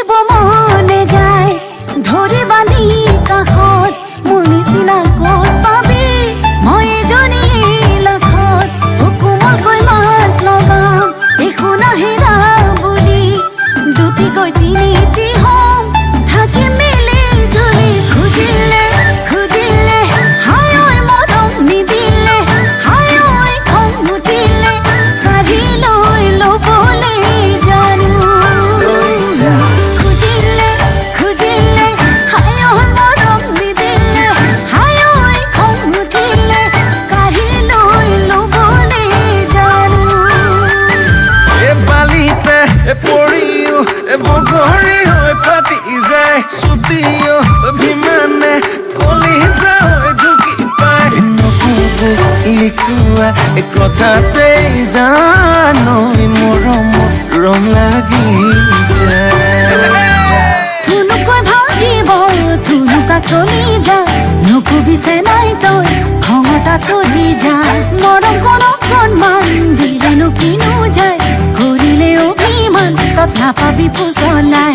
থাকিব মনে যায় ধৰি বান্ধি কাষত মোৰ নিচিনা ক'ত পাবি মই এজনী লাখত কোমলকৈ মাত লগাম একো নাহেৰা বুলি দুটিকৈ তিনিটি হম থাকি মেলি জুলি খুজিলে খুজিলে হায় ঐ মৰম নিদিলে হায় ঐ খং উঠিলে কাঢ়ি লৈ ল'বলৈ জানো খুজিলে খুজিলে হায় ঐ মৰম নিদিলে হায় ঐ খং উঠিলে কাঢ়ি লৈ ল'বলৈ জানো বালিতে পৰিও বগৰী হৈ পাতি যায় ছুটিও অভিমানে কলিজা হৈ ঢুকি পায় নক'ব লিখোৱা কথাতে জানো মৰমত ৰং লাগি যায় থুনুকৈ ভাঙিব থুনুকা কলি যা নকবিছে নাই তই খঙতা কলি যা মৰম অকণমান দিলেনো কিনো যায় কৰিলে অভিমান তত নাপাবি পুজলাই